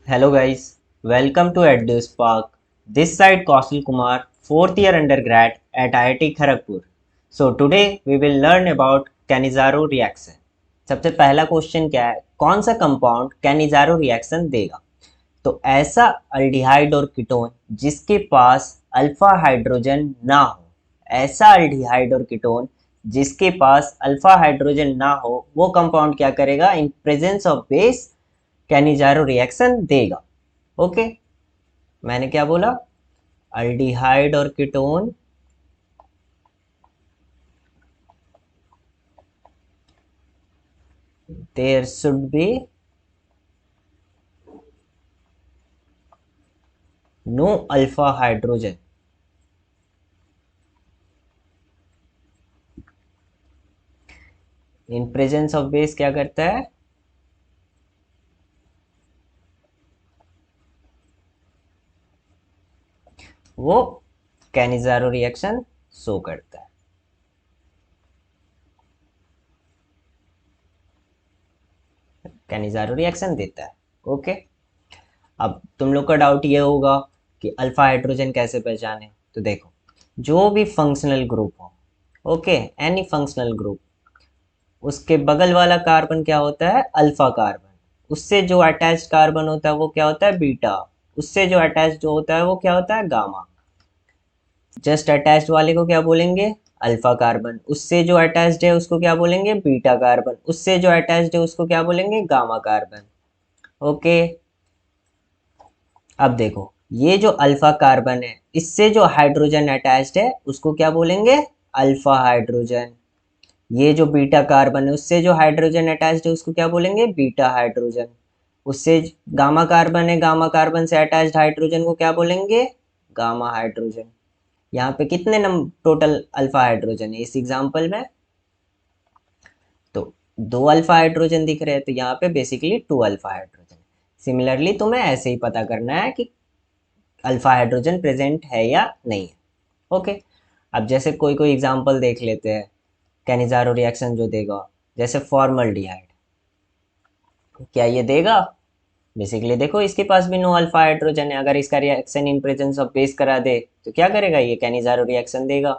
Hello guys, welcome to EduSpark. This side Kaushal Kumar, fourth year undergrad at IIT Kharagpur. So today we will learn about Cannizzaro reaction. सबसे पहला question क्या है, कौन सा compound Cannizzaro reaction देगा? तो ऐसा अल्डिहाइड और कीटोन जिसके पास अल्फा हाइड्रोजन ना हो, ऐसा अल्डिहाइड और कीटोन जिसके पास अल्फा हाइड्रोजन ना हो, वो कंपाउंड क्या करेगा? In presence of base Cannizzaro reaction देगा। ओके, मैंने क्या बोला? अल्डिहाइड और ketone there should be no alpha hydrogen. In presence of base क्या करता है? वो कैनिजारो रिएक्शन शो करता है। कैनिजारो रिएक्शन देता है। ओके, अब तुम लोग का डाउट ये होगा कि अल्फा हाइड्रोजन कैसे पहचाने? तो देखो, जो भी फंक्शनल ग्रुप हो, ओके, एनी फंक्शनल ग्रुप, उसके बगल वाला कार्बन क्या होता है? Alpha carbon. उससे जो अटैच्ड कार्बन होता है वो क्या होता है? बीटा। उससे जो अटैच्ड जो होता है वो क्या होता है? गामा। जस्ट अटैच्ड वाले को क्या बोलेंगे? Alpha carbon. उससे जो अटैच्ड है उसको क्या बोलेंगे? Beta carbon. उससे जो अटैच्ड है उसको क्या बोलेंगे? Gamma carbon. ओके, अब देखो, ये जो अल्फा कार्बन है, इससे जो हाइड्रोजन अटैच्ड है उसको क्या बोलेंगे? Alpha hydrogen. ये जो बीटा कार्बन है, उससे जो हाइड्रोजन अटैच्ड है उसको क्या बोलेंगे? Beta hydrogen. उससे गामा कार्बन है, गामा कार्बन से अटैच्ड हाइड्रोजन को क्या बोलेंगे? Gamma hydrogen. यहाँ पे कितने नंबर टोटल अल्फा हाइड्रोजन है इस एग्जांपल में? तो दो अल्फा हाइड्रोजन दिख रहे हैं, तो यहाँ पे basically two alpha hydrogen. Similarly तुम्हें ऐसे ही पता करना है कि अल्फा हाइड्रोजन प्रेजेंट है या नहीं है। ओके, अब जैसे कोई कोई एग्जांपल देख लेते हैं कैनिजारो रिएक्शन जो देगा। जैसे फॉर्मल्डिहाइड, क्या ये देगा? बेसिकली देखो, इसके पास भी नो अल्फा हाइड्रोजन है। अगर इसका reaction in presence of base करा दे तो क्या करेगा? ये कैनिजारो रिएक्शन देगा।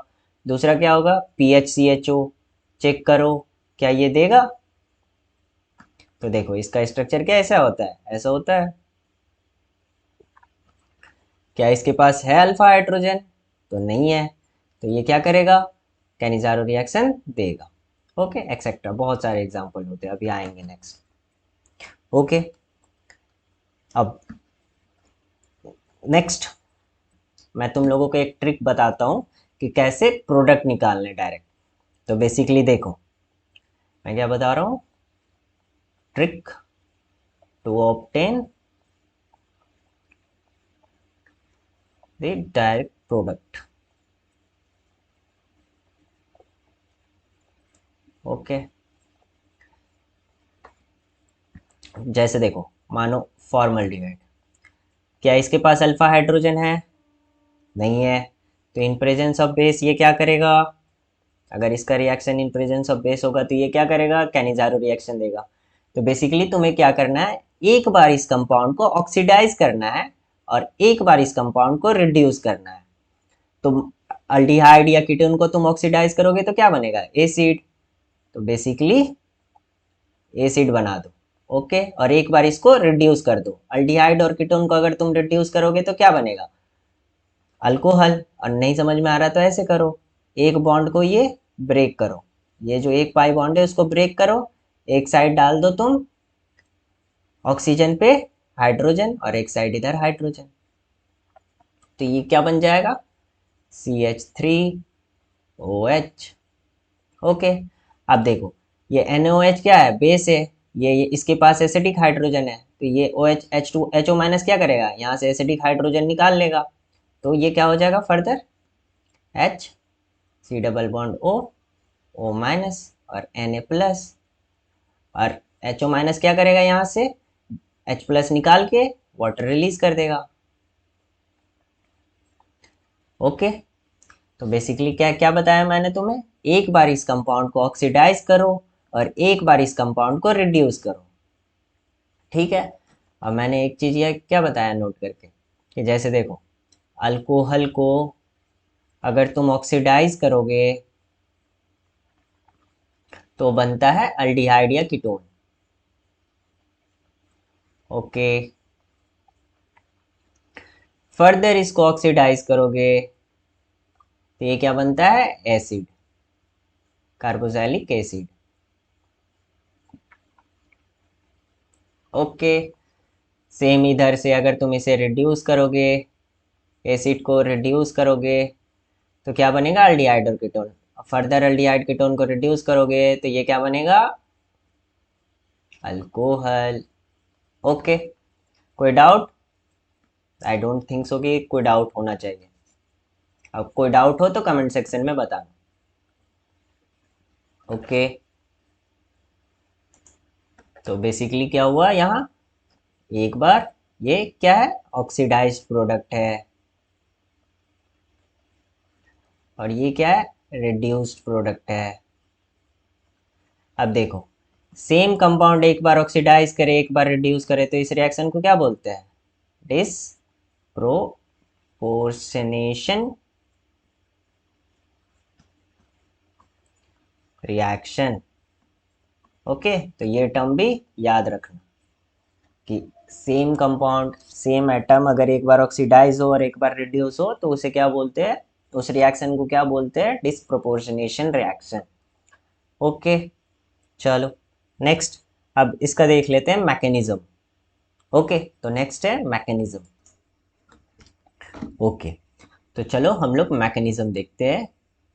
दूसरा क्या होगा? PHCHO, चेक करो, क्या ये देगा? तो देखो, इसका स्ट्रक्चर क्या ऐसा होता है? ऐसा होता है। क्या इसके पास है अल्फा हाइड्रोजन? तो नहीं है। तो ये क्या करेगा? कैनिजारो रिएक्शन देगा। ओके, एक्सेट्रा बहुत सारे एग्जांपल होते हैं, अभी आएंगे नेक्स्ट। ओके, अब नेक्स्ट मैं तुम लोगों को एक ट्रिक बताता हूँ कि कैसे प्रोडक्ट निकालने डायरेक्ट। तो बेसिकली देखो, मैं क्या बता रहा हूँ? Trick to obtain the direct product. Okay, जैसे देखो, मानो फॉर्मल्डिहाइड, क्या इसके पास अल्फा हाइड्रोजन है? नहीं है। तो इन प्रेजेंस ऑफ बेस ये क्या करेगा? अगर इसका reaction in presence of base होगा तो ये क्या करेगा? कैनिजारो रिएक्शन देगा। तो बेसिकली तुम्हें क्या करना है? एक बार इस कंपाउंड को ऑक्सीडाइज करना है और एक बार इस कंपाउंड को रिड्यूस करना है। तुम अल्डिहाइड या कीटोन को तुम ऑक्सीडाइज करोगे तो क्या बनेगा? एसिड। तो बेसिकली एसिड बना दो। ओके, और एक बार इसको रिड्यूस कर दो। अल्डिहाइड और कीटोन को अगर तुम रिड्यूस करोगे तो क्या बनेगा? अल्कोहल। और नहीं समझ में आ रहा तो ऐसे करो, एक बॉन्ड को ये ब्रेक करो, ये जो एक पाई बॉन्ड है उसको ब्रेक करो, एक साइड डाल दो तुम ऑक्सीजन पे हाइड्रोजन और एक साइड इधर हाइड्रोजन। तो ये क्या बन जाएगा? CH3OH। ओके, अब देखो, ये NaOH क्या है? बेस है। ये इसके पास एसिडिक हाइड्रोजन है, तो ये OH H2HO माइनस क्या करेगा? यहाँ से एसिडिक हाइड्रोजन निकाल लेगा। तो ये क्या हो जाएगा further? H, C double bond O minus और Na प्लस। और HO माइनस क्या करेगा? यहाँ से H प्लस निकाल के वाटर रिलीज कर देगा। ओके, तो बेसिकली क्या क्या बताया मैंने तुम्हें? एक बार इस कंपाउंड को ऑक्सीडाइज करो और एक बार इस कंपाउंड को रिड्यूस करो। ठीक है, अब मैंने एक चीज़ ये क्या बताया नोट करके, कि जैसे देखो अल्कोहल को अगर तुम ऑक्सीडाइज करोगे तो बनता है अल्डिहाइड या कीटोन। ओके, फर्दर इसको ऑक्सीडाइज करोगे तो ये क्या बनता है, acid, carboxylic acid. Okay, same इधर से अगर तुम इसे रिड्यूस करोगे, एसिड को रिड्यूस करोगे तो क्या बनेगा, अल्डिहाइड और कीटोन। फर्दर अल्डिहाइड कीटोन को रिड्यूस करोगे तो ये क्या बनेगा, अल्कोहल। ओके, कोई doubt? I don't think so कि कोई डाउट होना चाहिए। अब कोई डाउट हो तो कमेंट सेक्शन में बताना। ओके, तो बेसिकली क्या हुआ यहाँ, एक बार ये क्या है, ऑक्सीडाइज्ड प्रोडक्ट है, और ये क्या है, रिड्यूस्ड प्रोडक्ट है। अब देखो सेम कंपाउंड एक बार ऑक्सीडाइज करे एक बार रिड्यूस करे तो इस रिएक्शन को क्या बोलते हैं, डिसप्रोपोर्शनेशन रिएक्शन। ओके, तो ये टर्म भी याद रखना कि सेम कंपाउंड सेम एटम अगर एक बार ऑक्सीडाइज हो और एक बार रिड्यूस हो तो उसे क्या बोलते हैं, उस रिएक्शन को क्या बोलते हैं, डिसप्रोपोर्शनेशन रिएक्शन। ओके, चलो नेक्स्ट, अब इसका देख लेते हैं मैकेनिज्म। ओके, तो नेक्स्ट है मैकेनिज्म। ओके, तो चलो हम लोग मैकेनिज्म देखते हैं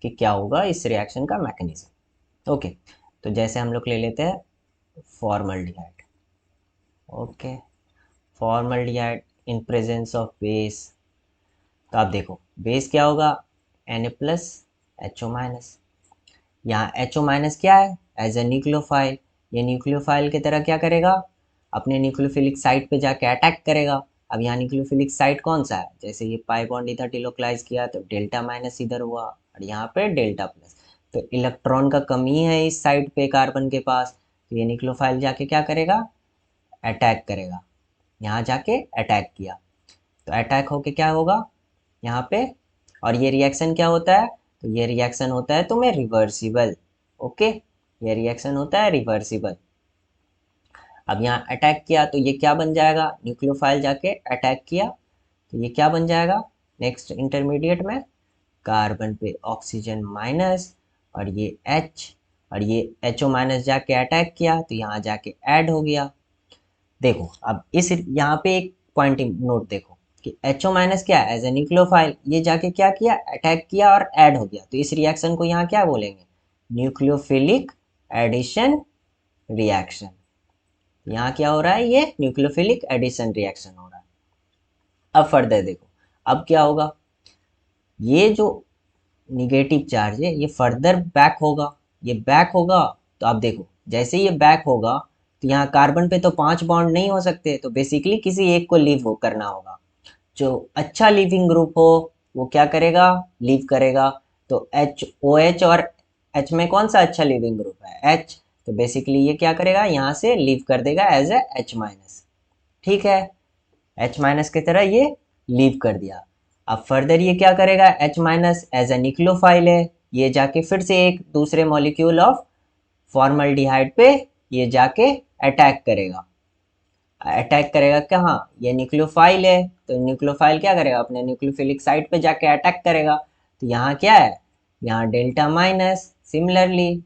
कि क्या होगा इस रिएक्शन का मैकेनिज्म। ओके, तो जैसे हम लोग ले लेते हैं formaldehyde. Okay, formaldehyde in presence of base, तो आप देखो बेस क्या होगा, Na प्लस HO माइनस। यहाँ HO माइनस क्या है, एज ए न्यूक्लियोफाइल, ये न्यूक्लियोफाइल की तरह क्या करेगा, अपने न्यूक्लियोफिलिक साइट पे जाके अटैक करेगा। अब यहाँ न्यूक्लियोफिलिक साइट कौन सा है, जैसे ये पाई बॉन्ड इधर डिलोक्लाइज किया तो डेल्टा माइनस इधर हुआ और यहाँ पे डेल्टा प्लस, तो इलेक्ट्रॉन का कमी है इस साइड पे कार्बन के पास, तो ये न्यूक्लियोफाइल जाके क्या करेगा, अटैक करेगा। यहाँ जाके अटैक किया तो अटैक होके क्या होगा यहाँ पे, और ये रिएक्शन क्या होता है, तो ये रिएक्शन होता है तुम्हें रिवर्सिबल। ओके, ये रिएक्शन होता है रिवर्सिबल। अब यहाँ अटैक किया तो ये क्या बन जाएगा, न्यूक्लियोफाइल जाके अटैक किया तो ये क्या बन जाएगा, नेक्स्ट इंटरमीडिएट में कार्बन पे ऑक्सीजन माइनस और ये H, और ये HO माइनस जाके अटैक किया तो यहाँ जाके ऐड हो गया। देखो अब इस यहाँ पे एक पॉइंट नोट देखो कि HO माइनस क्या है, एज ए न्यूक्लियोफाइल ये जाके क्या किया, अटैक किया और ऐड हो गया, तो इस रिएक्शन को यहाँ क्या बोलेंगे, न्यूक्लियोफिलिक एडिशन रिएक्शन। यहाँ क्या हो रहा है, ये न्यूक्लियोफिलिक एडिशन रिएक्शन हो रहा है। अब फर्दर देखो अब क्या होगा, ये जो निगेटिव चार्ज है ये फर्दर बैक होगा, ये बैक होगा, तो आप देखो जैसे ये बैक होगा तो यहाँ कार्बन पे तो 5 बॉन्ड नहीं हो सकते, तो बेसिकली किसी एक को लीव करना होगा। जो अच्छा लीविंग ग्रुप हो वो क्या करेगा, लीव करेगा। तो OH और H में कौन सा अच्छा लीविंग ग्रुप है, H, तो बेसिकली ये क्या करेगा, यहाँ से लीव कर देगा एज ए H माइनस। ठीक है, H माइनस की तरह ये लीव कर दिया। अब फर्दर ये क्या करेगा, H minus as a nucleophile है, ये जाके फिर से एक दूसरे मॉलिक्यूल ऑफ फॉर्मल्डिहाइड पे ये जाके अटैक करेगा। अटैक करेगा कहाँ, ये न्यूक्लियोफाइल है तो न्यूक्लियोफाइल क्या करेगा, अपने न्यूक्लियोफिलिक साइट पे जाके अटैक करेगा। तो यहाँ क्या है, यहाँ delta minus, similarly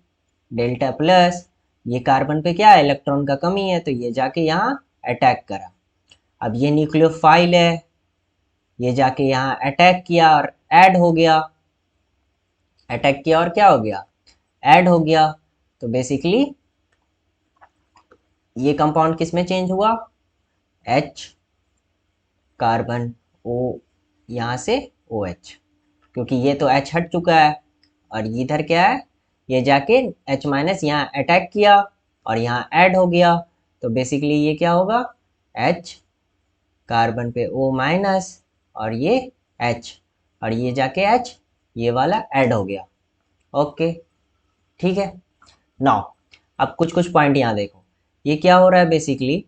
delta plus, ये कार्बन पे क्या है, इलेक्ट्रॉन का कमी है तो ये जाके यहाँ अटैक करा। अब ये न्यूक्लियोफाइल है, ये जाके यहाँ अटैक किया और ऐड हो गया, अटैक किया और क्या हो गया, ऐड हो गया। तो बेसिकली ये कंपाउंड किस में चेंज हुआ, H कार्बन O, यहाँ से OH, क्योंकि ये तो H हट चुका है और इधर क्या है, ये जाके H माइनस यहाँ अटैक किया और यहाँ ऐड हो गया। तो बेसिकली ये क्या होगा, H कार्बन पे O माइनस और ये H, और ये जाके H ये वाला ऐड हो गया। ओके, ठीक है। नाउ अब कुछ कुछ पॉइंट यहाँ देखो, ये क्या हो रहा है बेसिकली,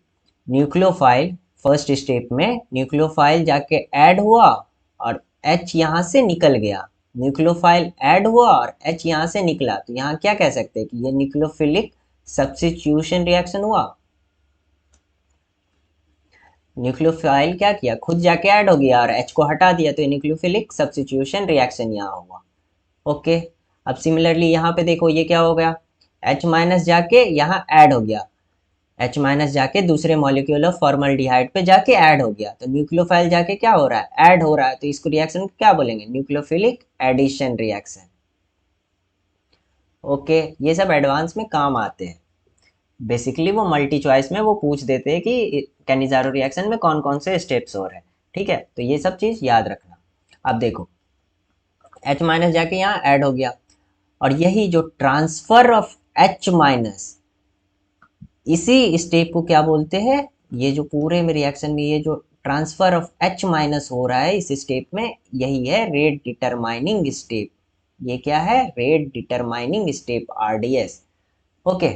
न्यूक्लियोफाइल फर्स्ट स्टेप में न्यूक्लियोफाइल जाके ऐड हुआ और H यहाँ से निकल गया। न्यूक्लियोफाइल ऐड हुआ और H यहाँ से निकला, तो यहाँ क्या कह सकते हैं कि ये न्यूक्लियोफिलिक सब्स्टिट्यूशन रिएक्शन हुआ। न्यूक्लियोफाइल क्या किया, खुद जाके ऐड हो गया और H को हटा दिया, तो ये न्यूक्लियोफिलिक सब्स्टिट्यूशन रिएक्शन यहाँ हुआ। ओके, अब सिमिलरली यहाँ पे देखो ये क्या हो गया, H माइनस जाके यहाँ ऐड हो गया, H माइनस जाके दूसरे मॉलिक्यूल ऑफ फॉर्मल्डिहाइड पे जाके ऐड हो गया, तो न्यूक्लियोफाइल जाके क्या हो रहा है, ऐड हो रहा है, तो इसको रिएक्शन क्या बोलेंगे, न्यूक्लियोफिलिक एडिशन रिएक्शन। ओके, ये सब एडवांस में काम आते हैं। बेसिकली वो मल्टी चॉइस में वो पूछ देते हैं कि कैनिजारो रिएक्शन में कौन कौन से स्टेप्स हो रहे हैं। ठीक है, तो ये सब चीज़ याद रखना। अब देखो H माइनस जाके यहाँ ऐड हो गया, और यही जो ट्रांसफर ऑफ H माइनस, इसी स्टेप को क्या बोलते हैं, ये जो पूरे में रिएक्शन में ये जो ट्रांसफर ऑफ H माइनस हो रहा है इस स्टेप में, यही है रेट डिटरमाइनिंग स्टेप। ये क्या है, rate determining step, RDS। Okay,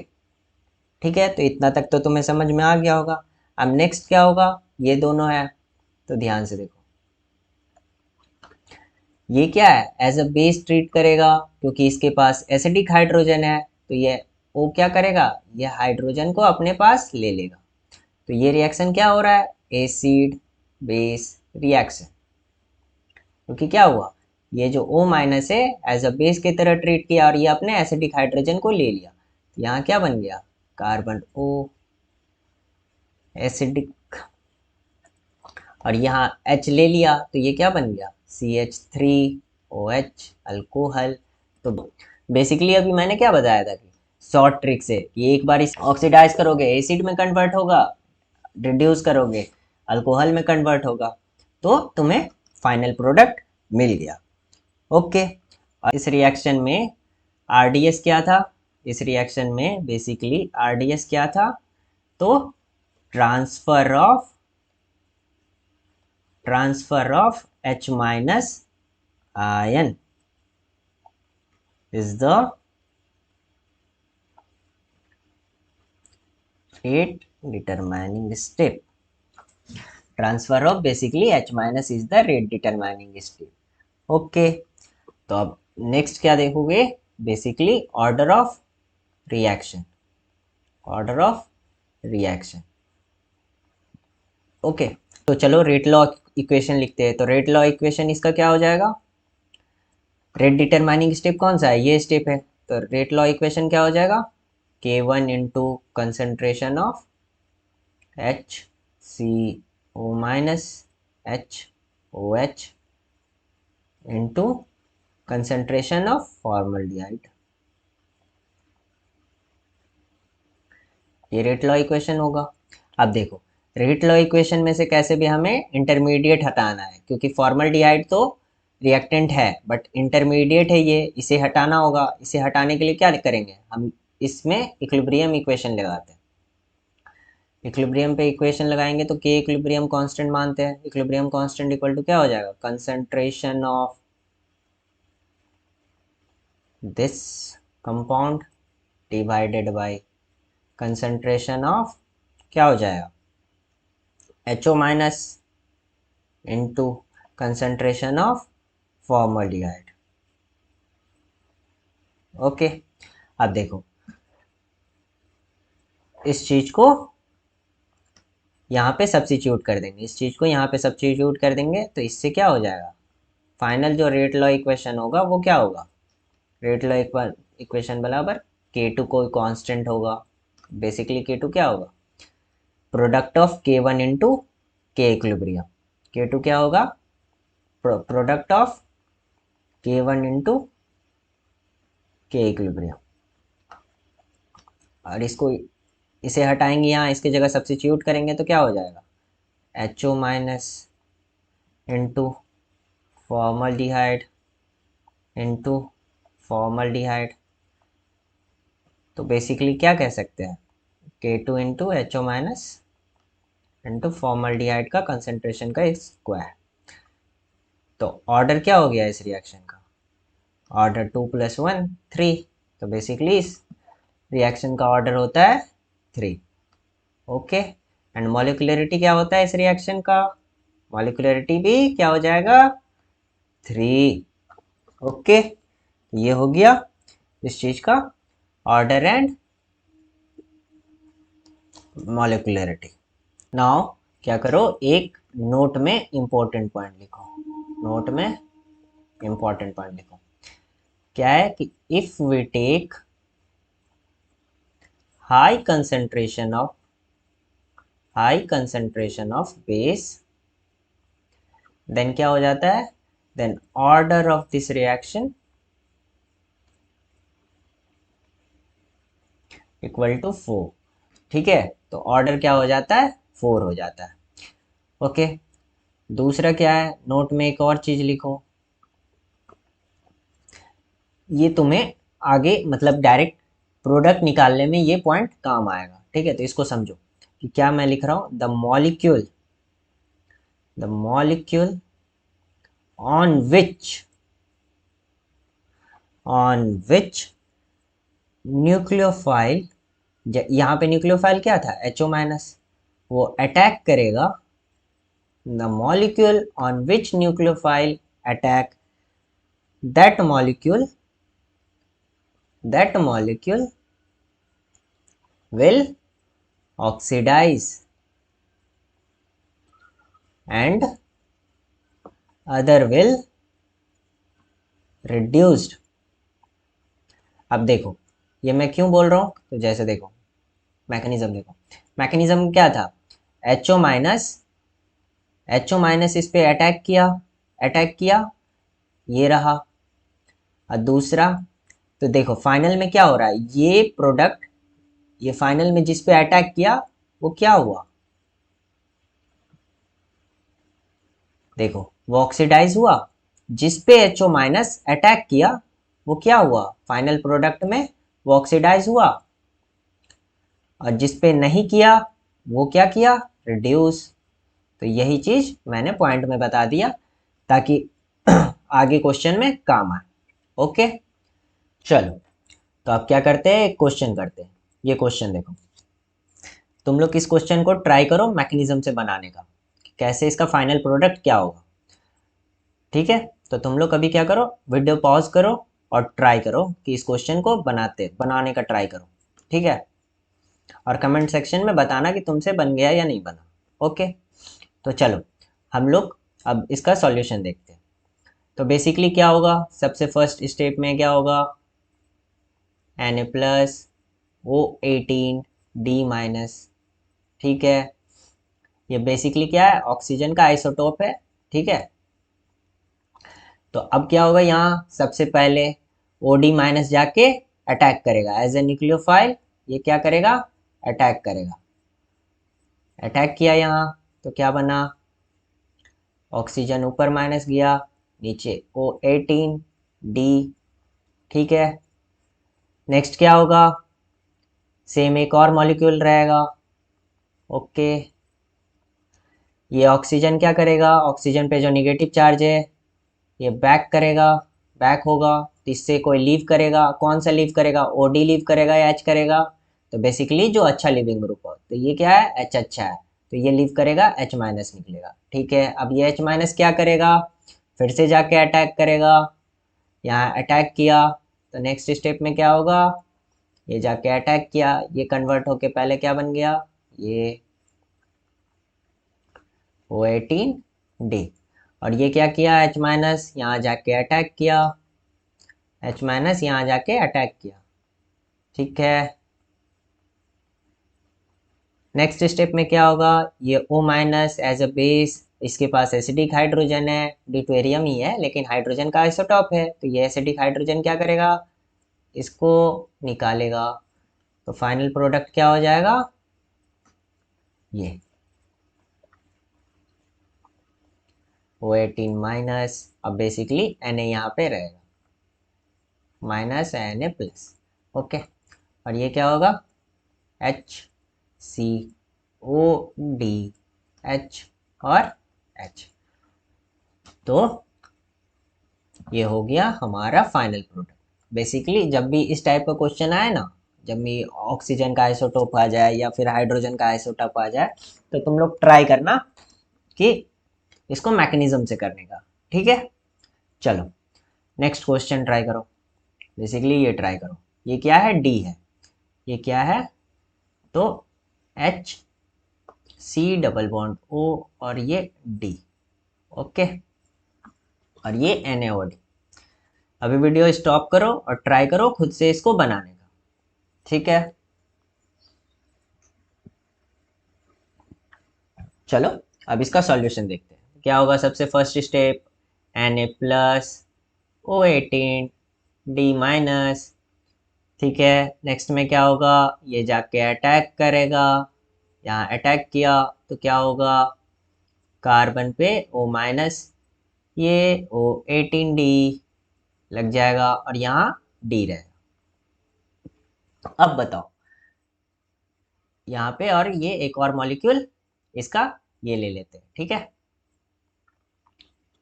ठीक है, तो इतना तक तो तुम्हें समझ में आ गया होगा। अब नेक्स्ट क्या होगा, ये दोनों है, तो ध्यान से देखो, ये क्या है, एज अ बेस ट्रीट करेगा, क्योंकि इसके पास एसिडिक हाइड्रोजन है, तो ये वो क्या करेगा, ये हाइड्रोजन को अपने पास ले लेगा। तो ये रिएक्शन क्या हो रहा है, एसिड बेस रिएक्शन, क्योंकि क्या हुआ, ये जो O माइनस है एज अ बेस की तरह ट्रीट किया और ये अपने एसिडिक हाइड्रोजन को ले लिया, तो यहाँ क्या बन गया, कार्बन O एसिडिक, और यहाँ H ले लिया, तो ये क्या बन गया, CH3OH अल्कोहल। तो बेसिकली अभी मैंने क्या बताया था कि शॉर्ट ट्रिक से कि एक बार इस ऑक्सीडाइज करोगे एसिड में कन्वर्ट होगा, रिड्यूस करोगे अल्कोहल में कन्वर्ट होगा, तो तुम्हें फाइनल प्रोडक्ट मिल गया। ओके, और इस रिएक्शन में RDS क्या था, इस रिएक्शन में बेसिकली RDS क्या था, तो transfer of H minus ion is the rate determining step. Transfer of basically H minus is the rate determining step. Okay, तो अब नेक्स्ट क्या देखोगे, basically order of reaction, order of reaction. Okay, तो चलो rate law equation लिखते हैं। तो rate law equation इसका क्या हो जाएगा, रेट डिटरमाइनिंग स्टेप कौन सा है, ये स्टेप है, तो रेट लॉ इक्वेशन क्या हो जाएगा, K1 into concentration of HCO minus HOH into concentration of formaldehyde, ये रेट लॉ इक्वेशन होगा। अब देखो रेट लॉ इक्वेशन में से कैसे भी हमें इंटरमीडिएट हटाना है, क्योंकि फॉर्मल्डिहाइड तो रिएक्टेंट है बट इंटरमीडिएट है ये, इसे हटाना होगा। इसे हटाने के लिए क्या करेंगे हम, इसमें इक्विलिब्रियम इक्वेशन लगाते हैं। इक्विलिब्रियम पे इक्वेशन लगाएंगे तो के इक्विलिब्रियम कांस्टेंट मानते हैं, इक्विलिब्रियम कांस्टेंट इक्वल टू क्या हो जाएगा, concentration of this compound divided by concentration of क्या हो जाएगा, HO minus into concentration of formaldehyde. Okay, अब देखो इस चीज को यहाँ पे सब्स्टिट्यूट कर देंगे, इस चीज को यहाँ पे सब्स्टिट्यूट कर देंगे, तो इससे क्या हो जाएगा, फाइनल जो रेट लॉ इक्वेशन होगा वो क्या होगा, रेट लॉ इक्वेशन बराबर K2 कोई कांस्टेंट होगा, बेसिकली K2 क्या होगा, प्रोडक्ट ऑफ K1 इंटू के इक्विलिब्रियम, K2 क्या होगा, प्रोडक्ट ऑफ K1 इंटू के इक्विलिब्रियम, और इसको इसे हटाएंगे, यहाँ इसकी जगह सब्स्टिट्यूट करेंगे तो क्या हो जाएगा, HO minus into formaldehyde into formaldehyde, तो बेसिकली क्या कह सकते हैं, K2 into HO minus into formaldehyde का कंसेंट्रेशन का स्क्वायर। तो ऑर्डर क्या हो गया इस रिएक्शन का, ऑर्डर 2 + 1 3, तो बेसिकली इस रिएक्शन का ऑर्डर होता है 3। ओके, एंड मॉलिक्यूलरिटी क्या होता है इस रिएक्शन का, मॉलिक्यूलरिटी भी क्या हो जाएगा 3। ओके, ये हो गया इस चीज का ऑर्डर एंड मॉलिक्यूलरिटी। नाउ क्या करो, एक नोट में इंपॉर्टेंट पॉइंट लिखो, नोट में इंपॉर्टेंट पॉइंट लिखो। क्या है कि if we take high concentration of base, then क्या हो जाता है, then order of this reaction equal to 4। ठीक है, तो ऑर्डर क्या हो जाता है 4 हो जाता है। ओके, दूसरा क्या है, नोट में एक और चीज लिखो, ये तुम्हें आगे मतलब डायरेक्ट प्रोडक्ट निकालने में ये पॉइंट काम आएगा। ठीक है, तो इसको समझो कि क्या मैं लिख रहा हूं, the molecule on which nucleophile, यहाँ पे न्यूक्लियोफाइल क्या था HO माइनस, वो अटैक करेगा, the molecule on which nucleophile attack that molecule will oxidize and other will reduced। अब देखो ये मैं क्यों बोल रहा हूँ, तो जैसे देखो मैकेनिज्म देखो, मैकेनिज्म क्या था, HO माइनस इस पे अटैक किया, ये रहा। और दूसरा, तो देखो फाइनल में क्या हो रहा है, ये प्रोडक्ट, ये फाइनल में जिस पे अटैक किया वो क्या हुआ, देखो वो ऑक्सीडाइज हुआ, जिस पे HO माइनस अटैक किया वो क्या हुआ, फाइनल प्रोडक्ट में वो ऑक्सीडाइज हुआ, और जिस पे नहीं किया वो क्या किया, रिड्यूस। तो यही चीज मैंने पॉइंट में बता दिया ताकि आगे क्वेश्चन में काम आए। ओके, चलो तो अब क्या करते हैं, एक क्वेश्चन करते हैं। ये क्वेश्चन देखो, तुम लोग इस क्वेश्चन को ट्राई करो मैकेनिज्म से बनाने का, कैसे इसका फाइनल प्रोडक्ट क्या होगा। ठीक है, तो तुम लोग अभी क्या करो, वीडियो पॉज करो और ट्राई करो कि इस क्वेश्चन को बनाने का ट्राई करो। ठीक है, और कमेंट सेक्शन में बताना कि तुमसे बन गया या नहीं बना। ओके, तो चलो हम लोग अब इसका सॉल्यूशन देखते हैं। तो बेसिकली क्या होगा, सबसे फर्स्ट स्टेप में क्या होगा, Na प्लस O18D-। ठीक है, ये बेसिकली क्या है, ऑक्सीजन का आइसोटोप है। ठीक है, तो अब क्या होगा, यहाँ सबसे पहले OD माइनस जाके अटैक करेगा एज ए न्यूक्लियोफाइल, ये क्या करेगा, अटैक करेगा। अटैक किया यहाँ, तो क्या बना, ऑक्सीजन ऊपर माइनस गया, नीचे O18D। ठीक है, नेक्स्ट क्या होगा, सेम एक और मॉलिक्यूल रहेगा। ओके, ये ऑक्सीजन क्या करेगा, ऑक्सीजन पे जो निगेटिव चार्ज है ये बैक होगा, तो इससे कोई लीव करेगा, कौन सा लीव करेगा, OD लीव करेगा या H करेगा, तो बेसिकली जो अच्छा लिविंग ग्रुप हो, तो ये क्या है H अच्छा है, तो ये लीव करेगा, H माइनस निकलेगा। ठीक है, अब ये H माइनस क्या करेगा, फिर से जाके अटैक करेगा, यहाँ अटैक किया, तो नेक्स्ट स्टेप में क्या होगा, ये जाके अटैक किया, ये कन्वर्ट होके पहले क्या बन गया, ये O18D। और ये क्या किया, H माइनस यहाँ जाके अटैक किया, H माइनस यहाँ जाके अटैक किया। ठीक है, नेक्स्ट स्टेप में क्या होगा, ये O minus as a base, इसके पास एसिडिक हाइड्रोजन है, ड्यूटेरियम ही है लेकिन हाइड्रोजन का आइसोटॉप है, तो ये एसिडिक हाइड्रोजन क्या करेगा, इसको निकालेगा, तो फाइनल प्रोडक्ट क्या हो जाएगा, ये O18 माइनस, अब बेसिकली Na यहाँ पे रहेगा, माइनस Na प्लस। ओके, और ये क्या होगा, HCODH और H। तो ये हो गया हमारा फाइनल प्रोडक्ट। बेसिकली जब भी इस टाइप का क्वेश्चन आए ना, जब भी ऑक्सीजन का आइसोटोप आ जाए या फिर हाइड्रोजन का आइसोटोप आ जाए, तो तुम लोग ट्राई करना कि इसको मैकेनिज्म से करने का। ठीक है, चलो नेक्स्ट क्वेश्चन ट्राई करो। बेसिकली ये ट्राई करो, ये क्या है, डी है, ये क्या है, तो H C double bond O और ये डी, ओके, और ये NaOD। अभी वीडियो स्टॉप करो और ट्राई करो खुद से इसको बनाने का, ठीक है। चलो अब इसका सॉल्यूशन देखते हैं क्या होगा। सबसे first step Na plus O18 D minus, ठीक है। नेक्स्ट में क्या होगा, ये जाके अटैक करेगा, यहाँ अटैक किया तो क्या होगा, कार्बन पे O माइनस, ये O18D लग जाएगा और यहाँ D रहेगा। अब बताओ यहाँ पे, और ये एक और मॉलिक्यूल इसका ये ले लेते हैं, ठीक है।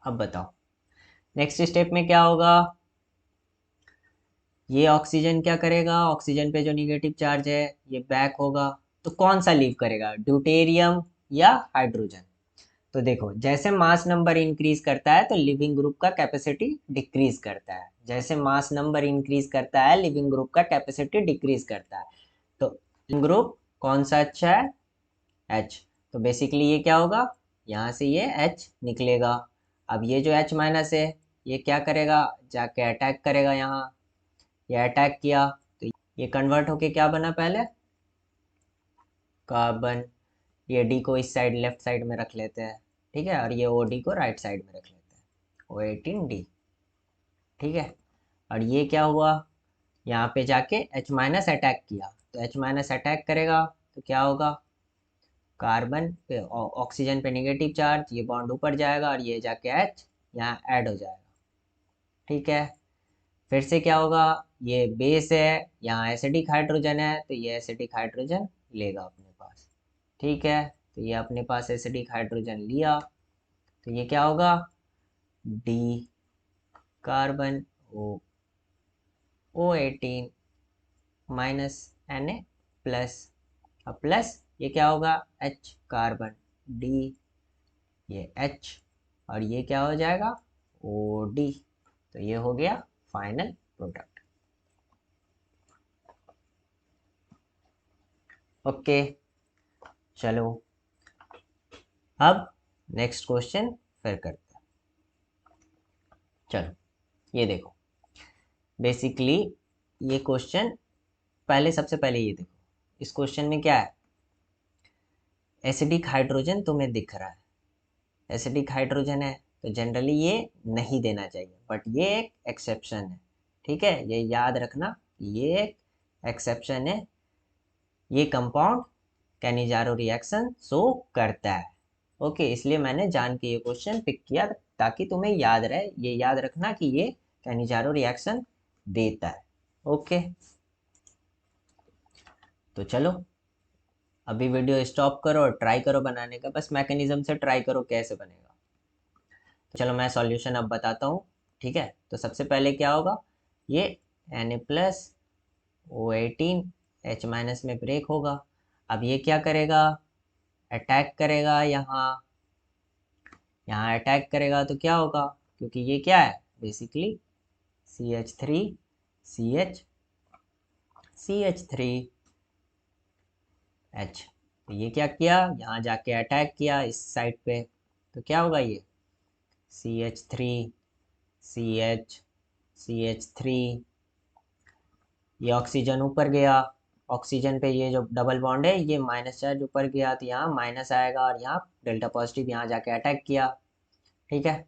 अब बताओ नेक्स्ट स्टेप में क्या होगा, ये ऑक्सीजन क्या करेगा, ऑक्सीजन पे जो निगेटिव चार्ज है ये बैक होगा, तो कौन सा लीव करेगा, ड्यूटेरियम या हाइड्रोजन। तो देखो जैसे मास नंबर इंक्रीज करता है तो लिविंग ग्रुप का कैपेसिटी डिक्रीज करता है, जैसे मास नंबर इंक्रीज करता है लिविंग ग्रुप का कैपेसिटी डिक्रीज करता है। तो लिविंग ग्रुप कौन सा अच्छा है, H। तो बेसिकली ये क्या होगा, यहाँ से ये H निकलेगा। अब ये जो H माइनस है ये क्या करेगा, जाके अटैक करेगा यहाँ, ये अटैक किया तो ये कन्वर्ट होके क्या बना, पहले कार्बन, ये डी को इस साइड लेफ्ट साइड में रख लेते हैं, ठीक है, और ये ओ डी को राइट साइड में रख लेते हैं, O18D, ठीक है। और ये क्या हुआ, यहाँ पे जाके H माइनस अटैक किया, तो H माइनस अटैक करेगा तो क्या होगा, कार्बन पे ऑक्सीजन पे नेगेटिव चार्ज, ये बॉन्ड ऊपर जाएगा और ये जाके H यहाँ ऐड हो जाएगा, ठीक है। फिर से क्या होगा, ये बेस है, यहाँ एसिडिक हाइड्रोजन है तो ये एसिडिक हाइड्रोजन लेगा अपने पास, ठीक है। तो ये अपने पास एसिडिक हाइड्रोजन लिया तो ये क्या होगा, D carbon O18 minus Na plus, अब प्लस ये क्या होगा, H कार्बन डी, ये H और ये क्या हो जाएगा OD, तो ये हो गया फाइनल प्रोडक्ट, ओके। चलो अब नेक्स्ट क्वेश्चन फिर करते हैं। चलो ये देखो, बेसिकली ये क्वेश्चन, पहले सबसे पहले ये देखो, इस क्वेश्चन में क्या है, एसिडिक हाइड्रोजन तुम्हें दिख रहा है, एसिडिक हाइड्रोजन है तो जनरली ये नहीं देना चाहिए, बट ये एक एक्सेप्शन है, ठीक है, ये याद रखना, ये एक एक्सेप्शन है, ये कंपाउंड कैनिजारो रिएक्शन शो करता है, ओके। इसलिए मैंने जान के ये क्वेश्चन पिक किया ताकि तुम्हें याद रहे, ये याद रखना कि ये कैनिजारो रिएक्शन देता है, ओके। तो चलो अभी वीडियो स्टॉप करो और ट्राई करो बनाने का, बस मैकेनिज्म से ट्राई करो कैसे बनेगा। तो चलो मैं सॉल्यूशन अब बताता हूँ, ठीक है। तो सबसे पहले क्या होगा, ये Na plus O18 H minus में ब्रेक होगा, अब ये क्या करेगा, अटैक करेगा यहाँ, यहाँ अटैक करेगा तो क्या होगा, क्योंकि ये क्या है basically CH3 CH CH3 H, तो ये क्या किया, यहाँ जाके अटैक किया इस साइड पे, तो क्या होगा, ये CH3 CH CH3, ये ऑक्सीजन ऊपर गया, ऑक्सीजन पे ये जो डबल बॉन्ड है ये माइनस चार्ज ऊपर गया तो यहाँ माइनस आएगा और यहाँ डेल्टा पॉजिटिव यहाँ जाके अटैक किया, ठीक है।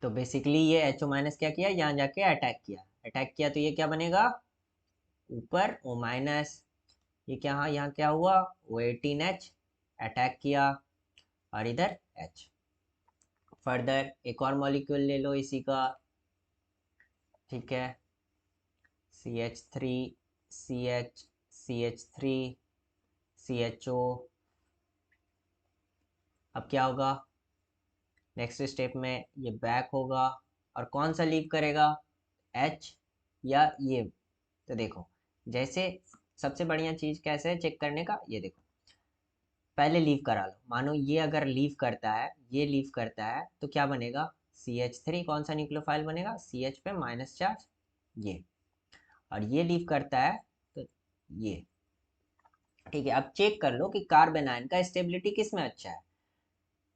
तो बेसिकली ये HO माइनस क्या किया, यहाँ जाके अटैक किया, अटैक किया तो ये क्या बनेगा, ऊपर O माइनस, ये क्या, यहाँ क्या हुआ, O18H अटैक किया और इधर H। फर्दर एक और मॉलिक्यूल ले लो इसी का, ठीक है, CH3 CH CH3 CHO। अब क्या होगा, नेक्स्ट स्टेप में ये बैक होगा और कौन सा लीव करेगा, H या ये। तो देखो जैसे सबसे बढ़िया चीज़ कैसे है चेक करने का, ये देखो पहले लीव करा लो। मानो ये अगर लीव करता है, ये लीव करता है तो क्या बनेगा, CH3 कौन सा न्यूक्लियोफाइल बनेगा, CH पे माइनस चार्ज ये, और ये लीव करता है तो ये। ठीक है, अब चेक कर लो कि कार्बन आयन का स्टेबिलिटी किस में अच्छा है।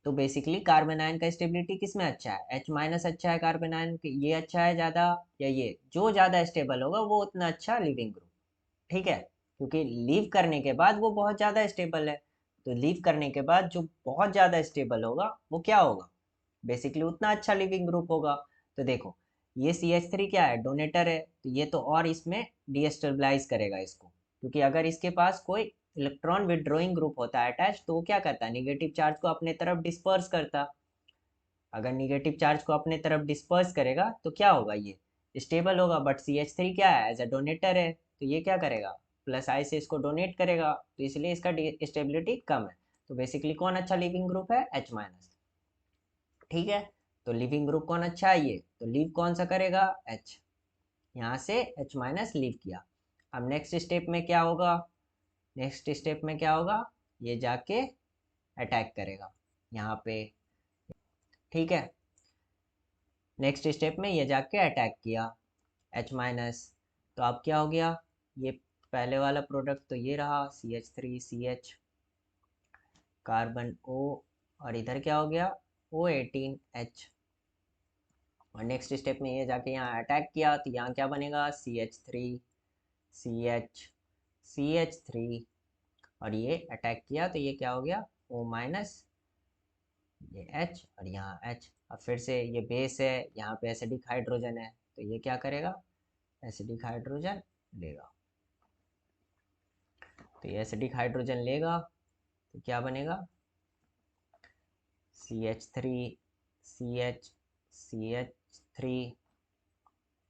तो बेसिकली कार्बन आयन का स्टेबिलिटी किस में अच्छा है, H माइनस अच्छा है कार्बन आयन, ये अच्छा है ज़्यादा या ये, जो ज़्यादा स्टेबल होगा वो उतना अच्छा लिविंग ग्रुप। ठीक है, क्योंकि लीव करने के बाद वो बहुत ज़्यादा स्टेबल है, तो लीव करने के बाद जो बहुत ज़्यादा स्टेबल होगा वो क्या होगा, बेसिकली उतना अच्छा लिविंग ग्रुप होगा। तो देखो ये CH3 क्या है, डोनेटर है, तो ये तो और इसमें डीस्टेबलाइज करेगा इसको, क्योंकि अगर इसके पास कोई इलेक्ट्रॉन विड्रॉइंग ग्रुप होता है अटैच, तो वो क्या करता है, निगेटिव चार्ज को अपने तरफ डिस्पर्स करता। अगर निगेटिव चार्ज को अपने तरफ डिस्पर्स करेगा तो क्या होगा, ये स्टेबल होगा। बट CH3 क्या है, एज अ डोनेटर है, तो ये क्या करेगा, प्लस आई से इसको डोनेट करेगा, तो इसलिए इसका स्टेबिलिटी कम है। तो बेसिकली कौन अच्छा लिविंग ग्रुप है, H माइनस। ठीक है, तो लिविंग ग्रुप कौन अच्छा है, ये तो लीव कौन सा करेगा, H, यहाँ से H माइनस लीव किया। अब नेक्स्ट स्टेप में क्या होगा, नेक्स्ट स्टेप में क्या होगा, ये जाके अटैक करेगा यहाँ पे। ठीक है, नेक्स्ट स्टेप में ये जाके अटैक किया H माइनस, तो अब क्या हो गया, ये पहले वाला प्रोडक्ट तो ये रहा CH3CH कार्बन O, और इधर क्या हो गया O18H, और नेक्स्ट स्टेप में ये जाके यहाँ अटैक किया, तो यहाँ क्या बनेगा CH3CH CH3, और ये अटैक किया तो ये क्या हो गया O माइनस, ये H और यहाँ H। अब फिर से ये बेस है, यहाँ पे एसिडिक हाइड्रोजन है, तो ये क्या करेगा, एसिडिक हाइड्रोजन लेगा। तो ये एसिडिक हाइड्रोजन लेगा तो क्या बनेगा, CH3CH CH3,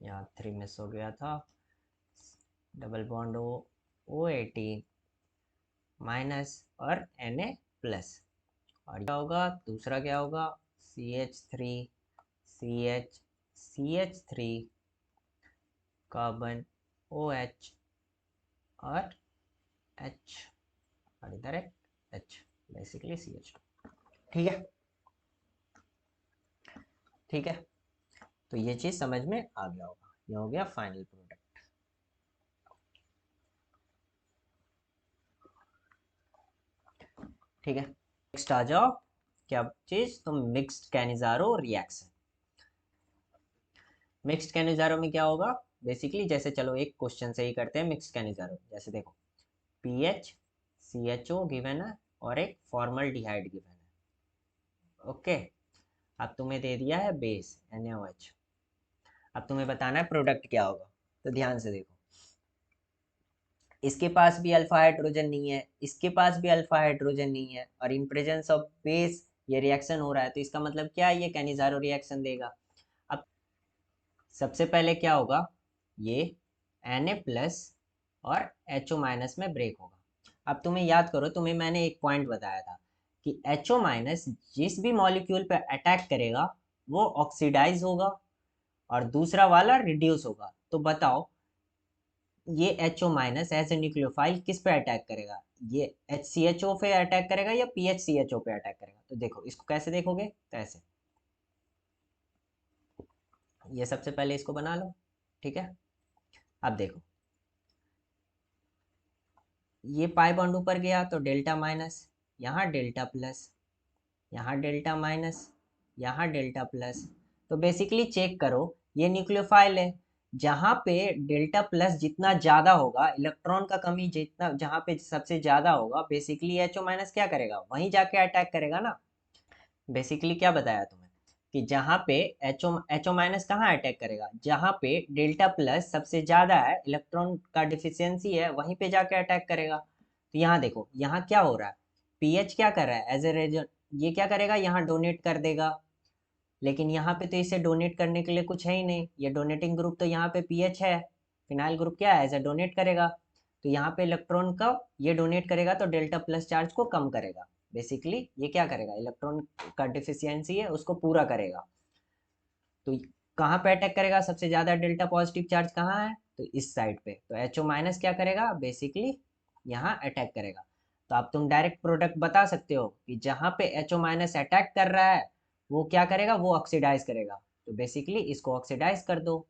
यहाँ 3 मिस हो गया था, डबल बॉन्ड O18 माइनस और Na प्लस, और क्या होगा दूसरा, क्या होगा CH3CH कार्बन OH और H, और इधर एक H, बेसिकली CH2। ठीक है, ठीक है, तो ये चीज़ समझ में आ गया होगा, ये हो गया फाइनल प्रोडक्ट। ठीक है, नेक्स्ट आ जाओ, क्या चीज़, तो mixed Cannizzaro reaction. Mixed Cannizzaro में क्या होगा, बेसिकली जैसे चलो एक क्वेश्चन से ही करते हैं मिक्स्ड कैनिजारो। जैसे देखो PH CHO गिवन है और एक फॉर्मल्डिहाइड गिवन है। ओके, अब तुम्हें दे दिया है बेस NaOH, अब तुम्हें बताना है प्रोडक्ट क्या होगा। तो ध्यान से देखो, इसके पास भी अल्फा हाइड्रोजन नहीं है, इसके पास भी अल्फा हाइड्रोजन नहीं है, और इन प्रेजेंस ऑफ बेस ये रिएक्शन हो रहा है, तो इसका मतलब क्या है, ये कैनिजारो रिएक्शन देगा। अब सबसे पहले क्या होगा, ये Na प्लस और HO माइनस में ब्रेक होगा। अब तुम्हें याद करो, तुम्हें मैंने एक पॉइंट बताया था कि HO माइनस जिस भी मॉलिक्यूल पर अटैक करेगा वो ऑक्सीडाइज होगा और दूसरा वाला रिड्यूस होगा। तो बताओ ये HO minus as a nucleophile किस पे अटैक करेगा, ये HCHO पे अटैक करेगा या PHCHO पे अटैक करेगा। तो देखो इसको कैसे देखोगे, तो ऐसे, ये सबसे पहले इसको बना लो। ठीक है, अब देखो ये पाई बॉन्ड ऊपर गया तो डेल्टा माइनस, यहाँ डेल्टा प्लस, यहाँ डेल्टा माइनस, यहाँ डेल्टा प्लस। तो बेसिकली चेक करो, ये न्यूक्लियोफाइल है, जहाँ पे डेल्टा प्लस जितना ज़्यादा होगा, इलेक्ट्रॉन का कमी जितना जहाँ पे सबसे ज़्यादा होगा, बेसिकली HO माइनस क्या करेगा, वहीं जाके अटैक करेगा ना। बेसिकली क्या बताया तुम्हें कि जहाँ पे HO माइनस कहाँ अटैक करेगा, जहाँ पे डेल्टा प्लस सबसे ज़्यादा है, इलेक्ट्रॉन का डिफिशियंसी है, वहीं पे जाके अटैक करेगा। तो यहाँ देखो, यहाँ क्या हो रहा है, PH क्या कर रहा है एज ए रीजन, ये क्या करेगा, यहाँ डोनेट कर देगा, लेकिन यहाँ पे तो इसे डोनेट करने के लिए कुछ है ही नहीं, ये डोनेटिंग ग्रुप तो यहाँ पे PH है, फिनाइल ग्रुप क्या है, एज ए डोनेट करेगा। तो यहाँ पे इलेक्ट्रॉन का ये डोनेट करेगा तो डेल्टा प्लस चार्ज को कम करेगा, बेसिकली ये क्या करेगा, इलेक्ट्रॉन का डिफिशियंसी है उसको पूरा करेगा। तो कहाँ पे अटैक करेगा, सबसे ज़्यादा डेल्टा पॉजिटिव चार्ज कहाँ है, तो इस साइड पे, तो HO माइनस क्या करेगा, बेसिकली यहाँ अटैक करेगा। तो अब तुम डायरेक्ट प्रोडक्ट बता सकते हो कि जहाँ पे HO माइनस अटैक कर रहा है वो क्या करेगा, वो ऑक्सीडाइज करेगा। तो बेसिकली इसको ऑक्सीडाइज कर दो,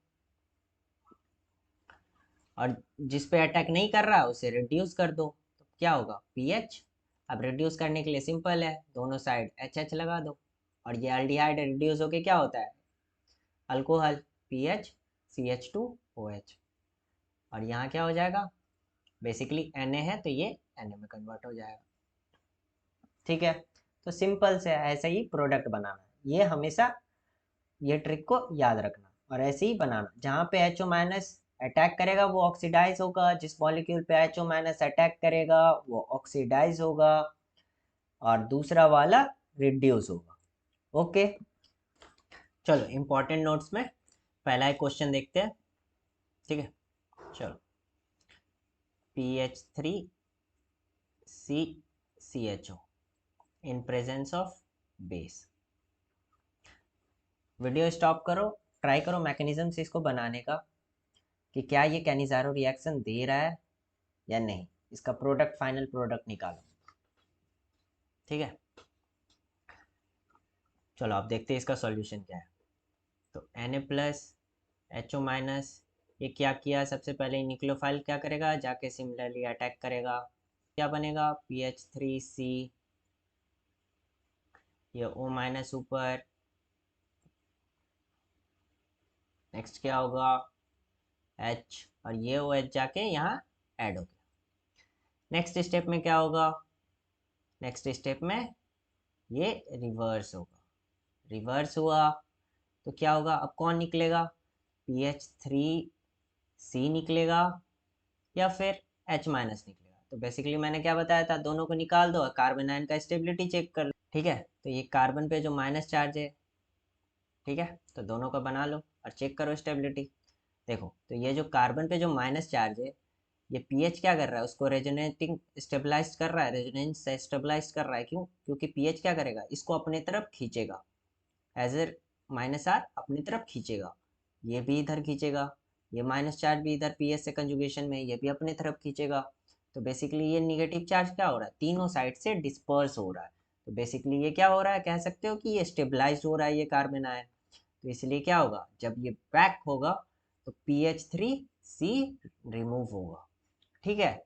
और जिस पे अटैक नहीं कर रहा उसे रिड्यूस कर दो। तो क्या होगा, पीएच। अब रिड्यूस करने के लिए सिंपल है, दोनों साइड एच एच लगा दो, और ये अल्डिहाइड रिड्यूस होके क्या होता है, अल्कोहल, पीएच CH2OH। और यहाँ क्या हो जाएगा, बेसिकली Na है तो ये Na में कन्वर्ट हो जाएगा। ठीक है, तो सिंपल से ऐसे ही प्रोडक्ट बनाना है, ये हमेशा ये ट्रिक को याद रखना और ऐसे ही बनाना। जहाँ पे HO माइनस अटैक करेगा वो ऑक्सीडाइज होगा, जिस मॉलिक्यूल पे HO माइनस अटैक करेगा वो ऑक्सीडाइज होगा, और दूसरा वाला रिड्यूस होगा। ओके, चलो इंपॉर्टेंट नोट्स में पहला एक क्वेश्चन देखते हैं। ठीक है, चलो, PH3CCHO in presence of base. Video stop करो, ट्राई करो मैकेनिज्म से इसको बनाने का, कि क्या ये कैनिज़ारो रिएक्शन दे रहा है या नहीं। इसका प्रोडक्ट, फाइनल प्रोडक्ट निकालो। ठीक है, चलो आप देखते हैं इसका सॉल्यूशन क्या है। तो Na प्लस HO माइनस, ये क्या किया, सबसे पहले न्यूक्लियोफाइल क्या करेगा, जाके सिमिलरली अटैक करेगा, क्या बनेगा, PH3C, ये O माइनस ऊपर, नेक्स्ट क्या होगा H, और ये OH जाके यहाँ ऐड हो गया। नेक्स्ट स्टेप में क्या होगा, नेक्स्ट स्टेप में ये रिवर्स होगा, रिवर्स हुआ तो क्या होगा, अब कौन निकलेगा, PH3C निकलेगा या फिर H माइनस निकलेगा। तो बेसिकली मैंने क्या बताया था, दोनों को निकाल दो और कार्बन आयन का स्टेबिलिटी चेक कर लो। ठीक है, तो ये कार्बन पे जो माइनस चार्ज है, ठीक है, तो दोनों का बना लो और चेक करो स्टेबिलिटी। देखो, तो ये जो कार्बन पे जो माइनस चार्ज है, ये पीएच क्या कर रहा है, उसको रेजोनेटिंग स्टेबलाइज कर रहा है, रेजोनेंस से स्टेबलाइज कर रहा है। क्यों, क्योंकि पीएच क्या करेगा, इसको अपने तरफ खींचेगा, एज ए माइनस आर अपनी तरफ खींचेगा, ये भी इधर खींचेगा, ये माइनस चार्ज भी इधर पीएच से कंजुगेशन में, ये भी अपने तरफ खींचेगा। तो बेसिकली ये निगेटिव चार्ज क्या हो रहा है, तीनों साइड से डिस्पर्स हो रहा है। तो बेसिकली ये क्या हो रहा है, कह सकते हो कि ये स्टेबलाइज हो रहा है ये कार्बन आयन। तो इसलिए क्या होगा, जब ये बैक होगा तो PH3C रिमूव होगा। ठीक है,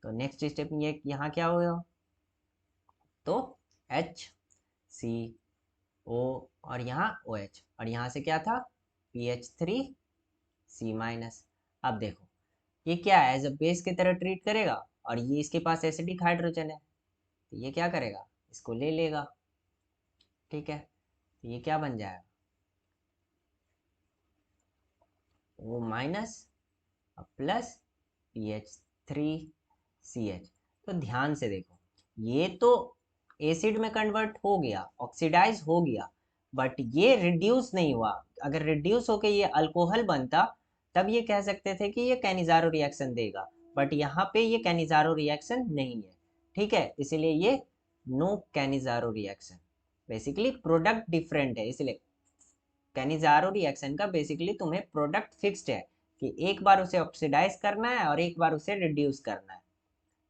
तो नेक्स्ट स्टेप में ये यहाँ क्या होगा, तो HCO, और यहाँ OH, और यहाँ से क्या था, PH3C माइनस। अब देखो ये क्या है, एज अ बेस की तरह ट्रीट करेगा, और ये इसके पास एसिडिक हाइड्रोजन है, तो ये क्या करेगा, इसको ले लेगा। ठीक है, तो ये क्या बन जाएगा, O माइनस प्लस PH3CH। तो ध्यान से देखो, ये तो एसिड में कन्वर्ट हो गया, ऑक्सीडाइज हो गया, बट ये रिड्यूस नहीं हुआ। अगर रिड्यूस होके ये अल्कोहल बनता तब ये कह सकते थे कि ये कैनिजारो रिएक्शन देगा, बट यहाँ पे ये कैनिजारो रिएक्शन नहीं है। ठीक है, इसीलिए ये no Cannizzaro reaction, basically product different है। इसलिए कैनिजारो रिएक्शन का बेसिकली तुम्हें प्रोडक्ट फिक्स्ड है, कि एक बार उसे ऑक्सीडाइज करना है और एक बार उसे रिड्यूस करना है।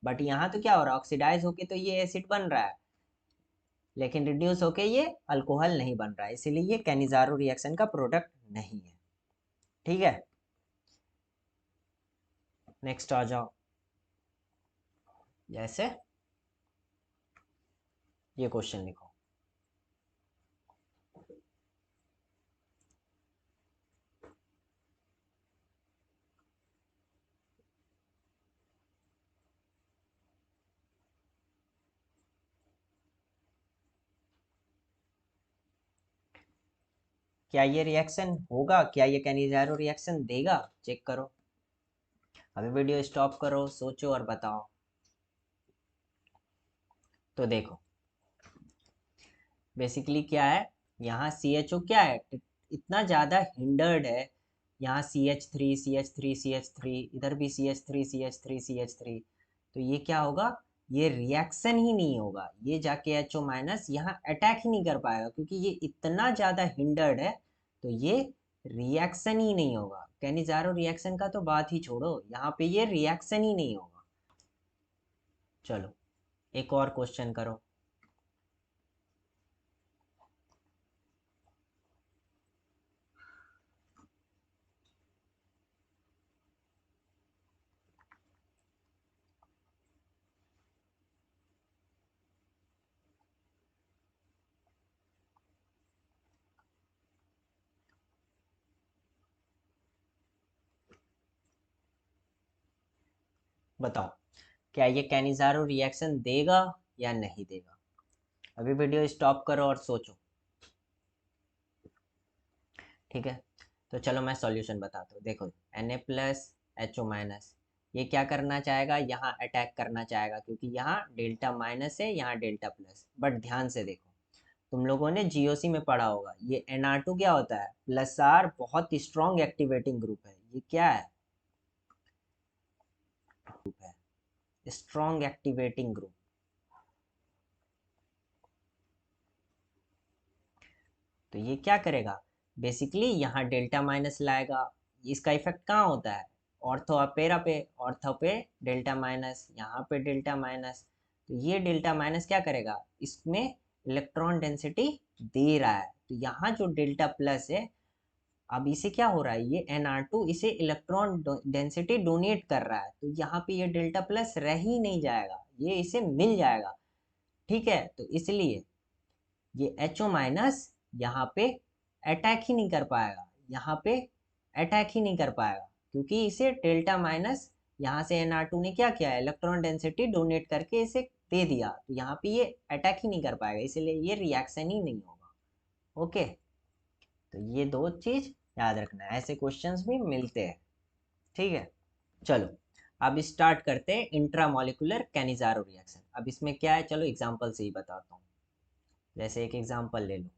बट यहाँ तो क्या हो रहा है, ऑक्सीडाइज होके तो ये एसिड बन रहा है, लेकिन रिड्यूस होके ये अल्कोहल नहीं बन रहा है, इसीलिए ये कैनिजारो रिएक्शन का प्रोडक्ट नहीं है। ठीक है, नेक्स्ट आ जाओ। जैसे ये क्वेश्चन लिखो, क्या ये रिएक्शन होगा, क्या ये कैनिजारो रिएक्शन देगा, चेक करो। अभी वीडियो स्टॉप करो, सोचो और बताओ। तो देखो बेसिकली क्या है, यहाँ CHO क्या है, इतना ज़्यादा हिंडर्ड है। यहाँ CH3 CH3 CH3, इधर भी CH3 CH3 CH3। तो ये क्या होगा, ये रिएक्शन ही नहीं होगा, ये जाके HO माइनस यहाँ अटैक ही नहीं कर पाएगा, क्योंकि ये इतना ज़्यादा हिंडर्ड है। तो ये रिएक्शन ही नहीं होगा। कैनिजारो रिएक्शन का तो बात ही छोड़ो, यहाँ पे ये रिएक्शन ही नहीं होगा। चलो एक और क्वेश्चन करो। बताओ क्या ये कैनिजारो रिएक्शन देगा या नहीं देगा। अभी वीडियो स्टॉप करो और सोचो। ठीक है, तो चलो मैं सॉल्यूशन बताता हूँ। देखो Na+HO- ये क्या करना चाहेगा, यहाँ अटैक करना चाहेगा, क्योंकि यहाँ डेल्टा माइनस है, यहाँ डेल्टा प्लस। बट ध्यान से देखो, तुम लोगों ने जीओसी में पढ़ा होगा, ये Na2 क्या होता है, प्लस आर बहुत स्ट्रॉन्ग एक्टिवेटिंग ग्रुप है। ये क्या है, ग्रुप है स्ट्रॉन्ग एक्टिवेटिंग ग्रुप। तो ये क्या करेगा, बेसिकली यहाँ डेल्टा माइनस लाएगा। इसका इफेक्ट कहाँ होता है, ऑर्थो और पेरा पे। ऑर्थो पे डेल्टा माइनस, यहाँ पे डेल्टा माइनस। तो ये डेल्टा माइनस क्या करेगा, इसमें इलेक्ट्रॉन डेंसिटी दे रहा है। तो यहाँ जो डेल्टा प्लस है, अब इसे क्या हो रहा है, ये Nr2 इसे इलेक्ट्रॉन डेंसिटी डोनेट कर रहा है। तो यहाँ पे ये डेल्टा प्लस रह ही नहीं जाएगा, ये इसे मिल जाएगा। ठीक है, तो इसलिए ये HO- यहाँ पे अटैक ही नहीं कर पाएगा, यहाँ पे अटैक ही नहीं कर पाएगा, क्योंकि इसे डेल्टा माइनस यहाँ से Nr2 ने क्या किया है, इलेक्ट्रॉन डेंसिटी डोनेट करके इसे दे दिया। तो यहाँ पे ये अटैक ही नहीं कर पाएगा, इसलिए ये रिएक्शन ही नहीं होगा। ओके, तो ये दो चीज याद रखना है, ऐसे क्वेश्चंस भी मिलते हैं। ठीक है, चलो अब स्टार्ट करते हैं इंट्रामोलिकुलर कैनिजारो रिएक्शन। अब इसमें क्या है, चलो एग्जांपल से ही बताता हूँ। जैसे एक एग्जांपल ले लो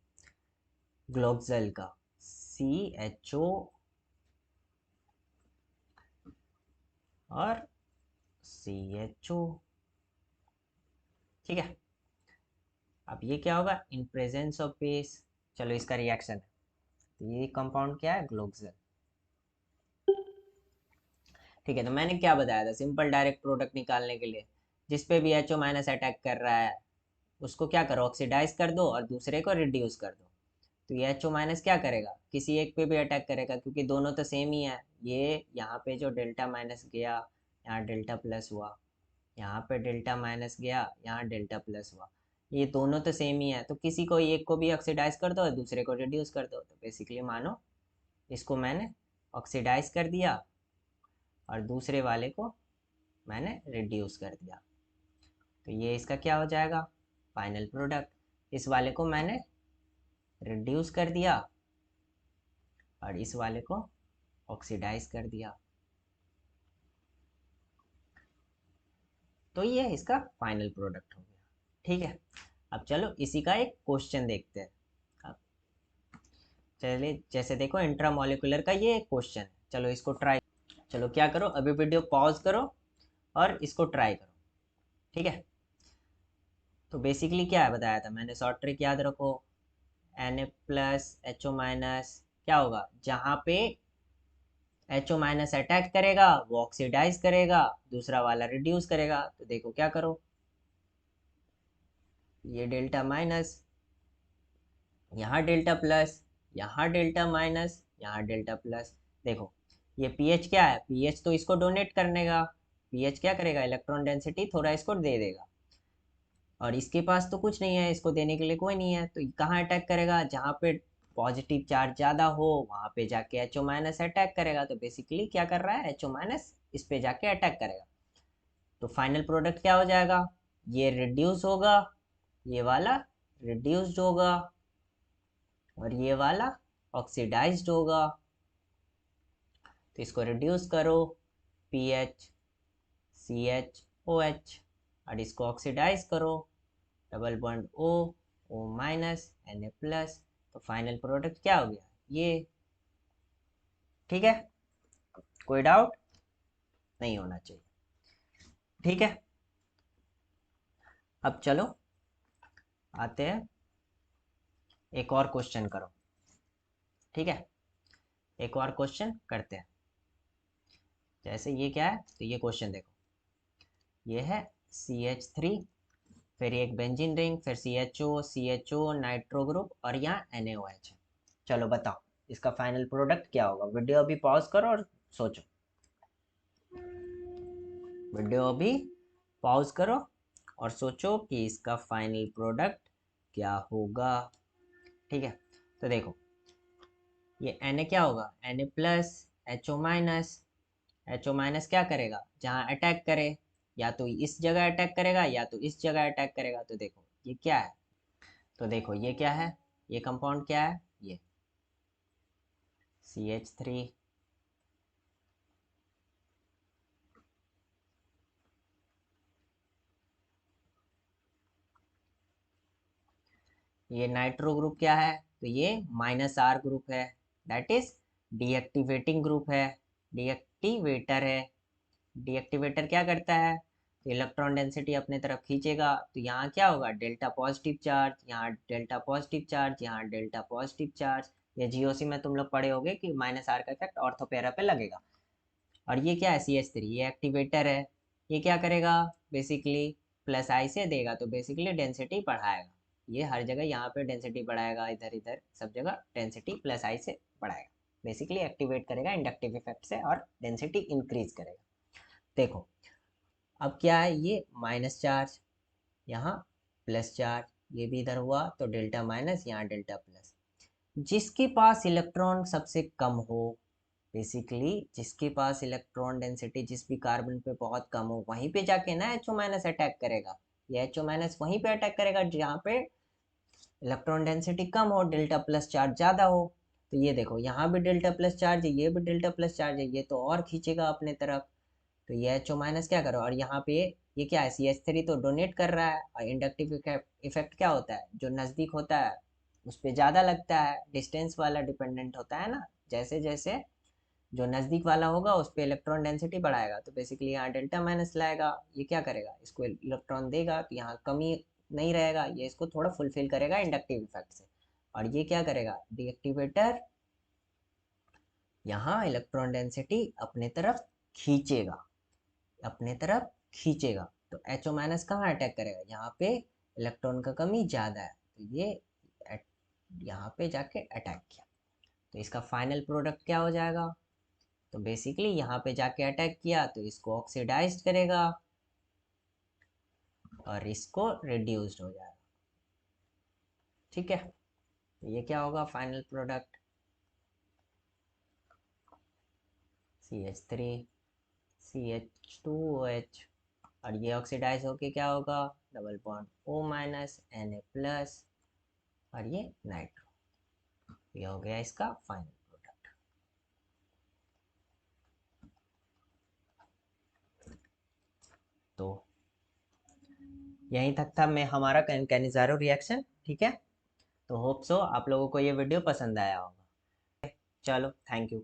ग्लोक्सेल का, CHO और CHO। ठीक है, अब ये क्या होगा, इन प्रेजेंस ऑफ बेस। चलो इसका रिएक्शन है, तो ये कंपाउंड क्या है, ग्लोक्सेल। ठीक है, तो मैंने क्या बताया था, सिंपल डायरेक्ट प्रोडक्ट निकालने के लिए जिस पे भी HO- अटैक कर रहा है उसको क्या करो, ऑक्सीडाइज कर दो और दूसरे को रिड्यूस कर दो। तो ये HO- क्या करेगा, किसी एक पे भी अटैक करेगा, क्योंकि दोनों तो सेम ही है। ये यहाँ पे जो डेल्टा माइनस गया, यहाँ डेल्टा प्लस हुआ, यहाँ पे डेल्टा माइनस गया, यहाँ डेल्टा प्लस हुआ। ये दोनों तो सेम ही है, तो किसी को एक को भी ऑक्सीडाइज कर दो और दूसरे को रिड्यूस कर दो। तो बेसिकली मानो इसको मैंने ऑक्सीडाइज कर दिया और दूसरे वाले को मैंने रिड्यूस कर दिया। तो ये इसका क्या हो जाएगा, फाइनल प्रोडक्ट। इस वाले को मैंने रिड्यूस कर दिया और इस वाले को ऑक्सीडाइज कर दिया। तो ये इसका फाइनल प्रोडक्ट हो गया। ठीक है, अब चलो इसी का एक क्वेश्चन देखते हैं। अब चलिए, जैसे देखो इंट्रामोलिकुलर का ये एक क्वेश्चन है, चलो इसको ट्राई। चलो क्या करो, अभी वीडियो पॉज करो और इसको ट्राई करो। ठीक है, तो बेसिकली क्या है बताया था मैंने, शॉर्ट ट्रिक याद रखो। Na+HO- क्या होगा, जहाँ पे HO- अटैक करेगा वो ऑक्सीडाइज करेगा, दूसरा वाला रिड्यूस करेगा। तो देखो क्या करो, ये डेल्टा माइनस, यहाँ डेल्टा प्लस, यहाँ डेल्टा माइनस, यहाँ डेल्टा प्लस। देखो ये पीएच क्या है, पीएच तो इसको डोनेट करने का, पीएच क्या करेगा, इलेक्ट्रॉन डेंसिटी थोड़ा इसको दे देगा। और इसके पास तो कुछ नहीं है, इसको देने के लिए कोई नहीं है, तो कहाँ अटैक करेगा, जहाँ पे पॉजिटिव चार्ज ज़्यादा हो वहाँ पे जाके HO- अटैक करेगा। तो बेसिकली क्या कर रहा है, HO- इस पे जाके अटैक करेगा। तो फाइनल प्रोडक्ट क्या हो जाएगा, ये रिड्यूस होगा, ये वाला रिड्यूस्ड होगा और ये वाला ऑक्सीडाइज्ड होगा। तो इसको रिड्यूस करो, PH CHOH, और इसको ऑक्सीडाइज करो, डबल बॉन्ड O O-Na+। तो फाइनल प्रोडक्ट क्या हो गया, ये। ठीक है, कोई डाउट नहीं होना चाहिए। ठीक है, अब चलो आते हैं, एक और क्वेश्चन करो। ठीक है, एक और क्वेश्चन करते हैं। जैसे ये क्या है, तो ये क्वेश्चन देखो, ये है CH3, फिर एक बेंजीन रिंग, फिर CHO नाइट्रो ग्रुप और यहाँ NaOH है। चलो बताओ इसका फाइनल प्रोडक्ट क्या होगा। वीडियो अभी पॉज करो और सोचो, वीडियो अभी पॉज करो और सोचो कि इसका फाइनल प्रोडक्ट क्या होगा। ठीक है, तो देखो ये Na क्या होगा, Na plus HO minus. HO minus क्या करेगा, जहाँ अटैक करे, या तो इस जगह अटैक करेगा या तो इस जगह अटैक करेगा। तो देखो ये क्या है, तो देखो ये क्या है, ये कंपाउंड क्या है, ये CH3। ये नाइट्रो ग्रुप क्या है, तो ये -R ग्रुप है, दैट इज डीएक्टिवेटिंग ग्रुप है, डीएक्टिवेटर है। डीएक्टिवेटर क्या करता है, तो इलेक्ट्रॉन डेंसिटी अपने तरफ खींचेगा। तो यहाँ क्या होगा, डेल्टा पॉजिटिव चार्ज, यहाँ डेल्टा पॉजिटिव चार्ज, यहाँ डेल्टा पॉजिटिव चार्ज। ये जीओसी में तुम लोग पढ़े होगे कि -R का इफेक्ट ऑर्थो पैरा पे लगेगा। और ये क्या है, CH3, ये एक्टिवेटर है। ये क्या करेगा, बेसिकली प्लस आई से देगा, तो बेसिकली डेंसिटी बढ़ाएगा। ये हर जगह यहाँ पे डेंसिटी बढ़ाएगा, इधर इधर सब जगह डेंसिटी प्लस आई से बढ़ाएगा। बेसिकली एक्टिवेट करेगा इंडक्टिव इफेक्ट से और डेंसिटी इंक्रीज करेगा। देखो अब क्या है, ये माइनस चार्ज, यहाँ प्लस चार्ज, ये भी इधर हुआ तो डेल्टा माइनस, यहाँ डेल्टा प्लस। जिसके पास इलेक्ट्रॉन सबसे कम हो, बेसिकली जिसके पास इलेक्ट्रॉन डेंसिटी जिस भी कार्बन पे बहुत कम हो, वहीं पे जाके ना HO माइनस अटैक करेगा। ये HO माइनस वहीं पे अटैक करेगा जहाँ पे इलेक्ट्रॉन डेंसिटी कम हो, डेल्टा प्लस चार्ज ज़्यादा हो। तो ये देखो यहाँ भी डेल्टा प्लस चार्ज है, ये भी डेल्टा प्लस चार्ज है, ये तो और खींचेगा अपने तरफ। तो ये HO माइनस क्या करो, और यहाँ पे ये क्या है, CH3 तो डोनेट कर रहा है। और इंडक्टिव इफेक्ट क्या होता है, जो नज़दीक होता है उस पर ज़्यादा लगता है, डिस्टेंस वाला डिपेंडेंट होता है ना। जैसे जैसे जो नज़दीक वाला होगा उस पर इलेक्ट्रॉन डेंसिटी बढ़ाएगा, तो बेसिकली यहाँ डेल्टा माइनस लाएगा। ये क्या करेगा, इसको इलेक्ट्रॉन देगा, तो यहाँ कमी नहीं रहेगा, ये इसको थोड़ा फुलफिल करेगा इंडक्टिव इफेक्ट से। और ये क्या करेगा, डीएक्टिवेटर यहाँ इलेक्ट्रॉन डेंसिटी अपने तरफ खींचेगा, अपने तरफ खींचेगा। तो HO माइनस कहाँ अटैक करेगा, यहाँ पे इलेक्ट्रॉन का कमी ज़्यादा है, तो ये यहाँ पे जाके अटैक किया। तो इसका फाइनल प्रोडक्ट क्या हो जाएगा, तो बेसिकली यहाँ पे जाके अटैक किया तो इसको ऑक्सीडाइज करेगा और इसको रिड्यूस्ड हो जाएगा। ठीक है, तो ये क्या होगा फाइनल प्रोडक्ट, CH3 CH2OH, और ये ऑक्सीडाइज होके क्या होगा, double bond O minus Na plus, और ये नाइट्रो। ये हो गया इसका फाइनल प्रोडक्ट। तो यहीं तक था मैं हमारा कैनिज़ारो रिएक्शन। ठीक है, तो होप सो आप लोगों को ये वीडियो पसंद आया होगा। चलो थैंक यू।